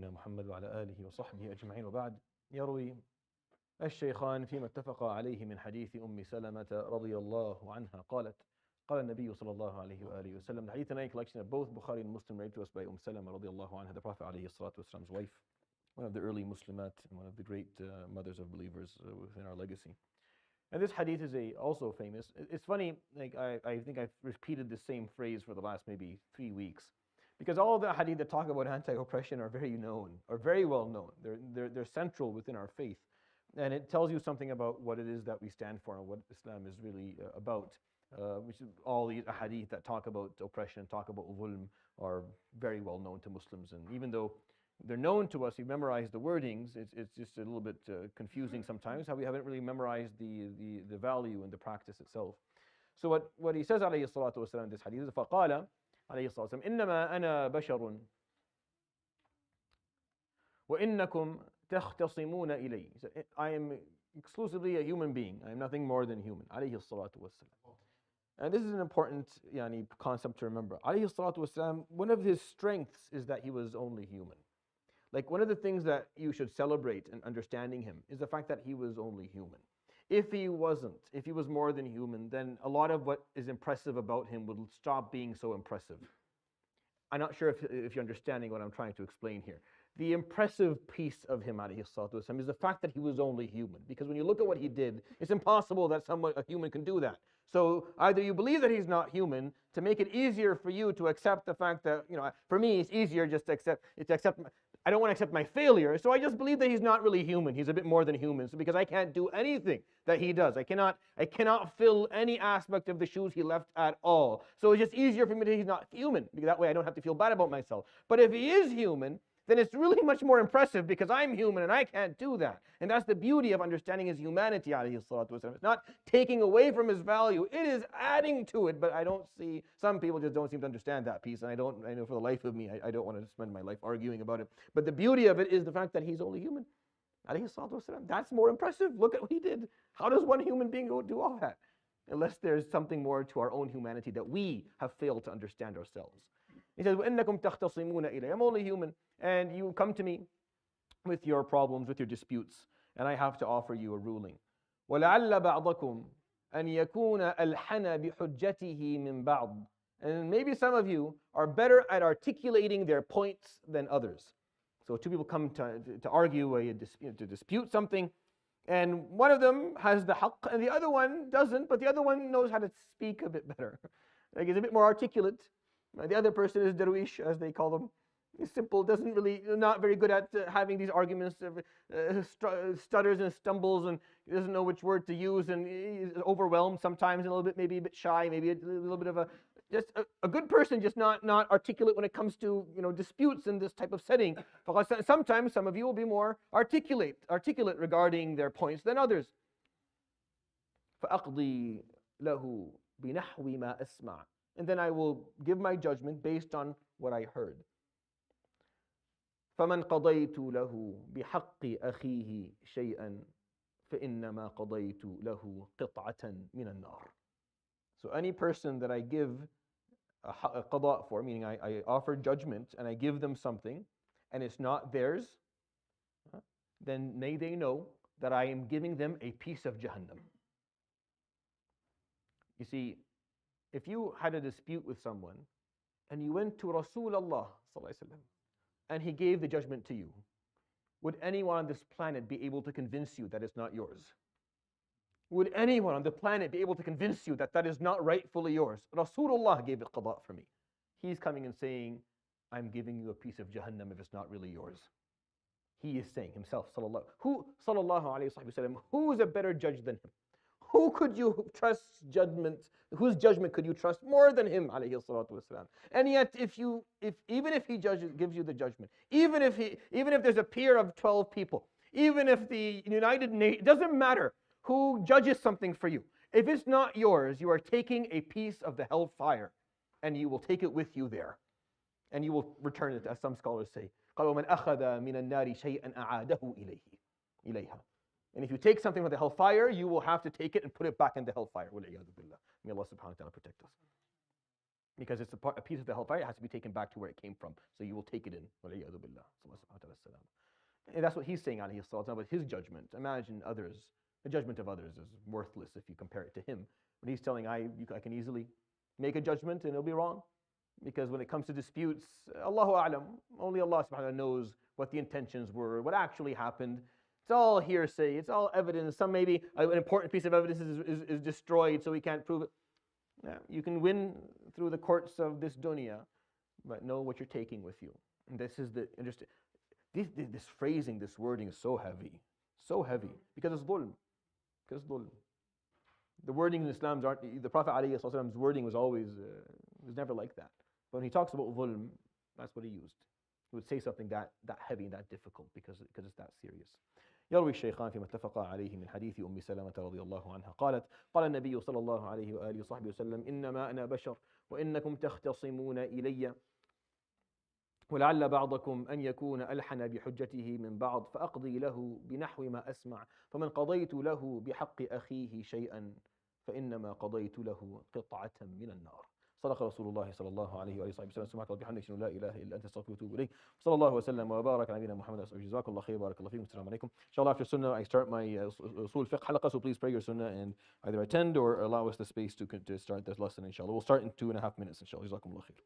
محمد وعلى آله وصحبه أجمعين وبعد. يروي الشيخان فيما اتفقا عليه من حديث أم سلمة رضي الله عنها قالت قال النبي صلى الله عليه وآله وسلم. The hadith and collection of both Bukhari and Muslim read to us by Salama رضي الله عنها, the Prophet عليه الصلاة والسلام's wife, one of the early Muslimat and one of the great mothers of believers within our legacy. And this hadith is also famous. It's funny, like I think I've repeated the same phrase for the last maybe 3 weeks, because all of the hadith that talk about anti-oppression are very known, or very well known. They're central within our faith. And it tells you something about what it is that we stand for and what Islam is really about. Which is all these hadith that talk about oppression, talk about zulm, are very well known to Muslims. And even though they're known to us, we memorize the wordings, it's just a little bit confusing sometimes how we haven't really memorized the value and the practice itself. So what he says عليه الصلاة والسلام in this hadith is فقال عليه الصلاة والسلام إنما أنا بشر وإنكم تختصمون إلي. I am exclusively a human being. I am nothing more than human. عليه الصلاة والسلام. And this is an important concept to remember. عليه الصلاة والسلام, one of his strengths is that he was only human. Like, one of the things that you should celebrate in understanding him is the fact that he was only human. If he was more than human, then a lot of what is impressive about him would stop being so impressive. I'm not sure if you're understanding what I'm trying to explain here. The impressive piece of him, alayhi salatu wasalam, is the fact that he was only human. Because when you look at what he did, it's impossible that a human can do that. So either you believe that he's not human to make it easier for you to accept the fact that, for me, it's easier just to accept, I don't want to accept my failure, so I just believe that he's not really human. He's a bit more than human. So because I can't do anything that he does, I cannot fill any aspect of the shoes he left at all. So it's just easier for me that he's not human, because that way I don't have to feel bad about myself. But if he is human, then it's really much more impressive because I'm human and I can't do that. And that's the beauty of understanding his humanity, alayhi salatu wasalam. It's not taking away from his value, it is adding to it. But I don't see, some people just don't seem to understand that piece. And I know for the life of me, I don't want to spend my life arguing about it. But the beauty of it is the fact that he's only human, alayhi salatu wasalam. That's more impressive. Look at what he did. How does one human being do all that? Unless there's something more to our own humanity that we have failed to understand ourselves. He says, وَإِنَّكُمْ تَخْتَصِمُونَ إِلَيَّ. I'm only human, and you come to me with your problems, with your disputes, and I have to offer you a ruling. وَلَعَلَّ بَعْضَكُمْ أَنْ يَكُونَ أَلْحَنَ بِحُجَّتِهِ مِنْ بَعْضٍ. And maybe some of you are better at articulating their points than others. So two people come to argue, to dispute something, and one of them has the haqq, and the other one doesn't, but the other one knows how to speak a bit better. Like, he's a bit more articulate. The other person is darwish, as they call them. He's simple, not very good at having these arguments, stutters and stumbles, and he doesn't know which word to use, and he's overwhelmed sometimes, and maybe a bit shy, maybe a little bit of just a good person, just not articulate when it comes to disputes in this type of setting. Sometimes some of you will be more articulate regarding their points than others. فَأَقْضِي لَهُ بِنَحْوِ مَا أَسْمَعُ. And then I will give my judgment based on what I heard. فَمَنْ قَضَيْتُ لَهُ بِحَقِّ أَخِيهِ شَيْئًا فَإِنَّمَا قَضَيْتُ لَهُ قِطْعَةً مِنَ النَّارِ. So any person that I give a qada for, meaning I offer judgment and I give them something and it's not theirs, then may they know that I am giving them a piece of Jahannam. You see, if you had a dispute with someone and you went to Rasulullah and he gave the judgment to you, would anyone on this planet be able to convince you that it's not yours? Would anyone on the planet be able to convince you that that is not rightfully yours? Rasulullah gave it qada for me. He's coming and saying, I'm giving you a piece of Jahannam if it's not really yours. He is saying himself, sallallahu alayhi wa sallam, who is a better judge than him? Who could you trust judgment? Whose judgment could you trust more than him, alayhi salatu wasalam? And yet, even if he gives you the judgment, even if there's a peer of 12 people, even if the United Nations, it doesn't matter who judges something for you. If it's not yours, you are taking a piece of the hellfire, and you will take it with you there, and you will return it, as some scholars say. قَالَ وَمَنْ أَخَذَ مِنَ النَّارِ شَيْئًا أَعَادَهُ إِلَيْهَا. And if you take something from the hellfire, you will have to take it and put it back in the hellfire. May Allah subhanahu wa ta'ala protect us. because it's a piece of the hellfire. It has to be taken back to where it came from. So you will take it in. And that's what he's saying, alayhi salatu about his judgment. Imagine others. The judgment of others is worthless if you compare it to him. But he's telling, I can easily make a judgment and it'll be wrong. Because when it comes to disputes, Allahu A'lam, only Allah subhanahu wa ta'ala knows what the intentions were, what actually happened. It's all hearsay, it's all evidence. Some maybe an important piece of evidence is destroyed, so we can't prove it. Yeah, you can win through the courts of this dunya, but know what you're taking with you. And this is the interesting. This phrasing, this wording is so heavy, because it's dhulm. Because dhulm. The wording in Islam aren't. The Prophet ﷺ's wording was always was never like that. But when he talks about dhulm, that's what he used. He would say something that heavy and that difficult because it's that serious. يروي الشيخان فيما اتفقا عليه من حديث أم سلمة رضي الله عنها قالت قال النبي صلى الله عليه وآله وصحبه وسلم إنما أنا بشر وإنكم تختصمون إلي ولعل بعضكم أن يكون ألحن بحجته من بعض فأقضي له بنحو ما أسمع فمن قضيت له بحق أخيه شيئا فإنما قضيت له قطعة من النار. صدق رسول الله صلى الله عليه وآله وسلم. سبحانك وبحمدك لا إله إلا أنت أستغفرك وأتوب إليك. صلى الله وسلم وبارك على نبينا محمد. جزاك الله خير. بارك الله فيكم. السلام عليكم. Inshallah, after Sunnah, I start my Usul Fiqh halaqah, so please pray your Sunnah and either attend or allow us the space to start this lesson. Inshallah, we'll start in 2.5 minutes. Inshallah, جزاكم الله خير.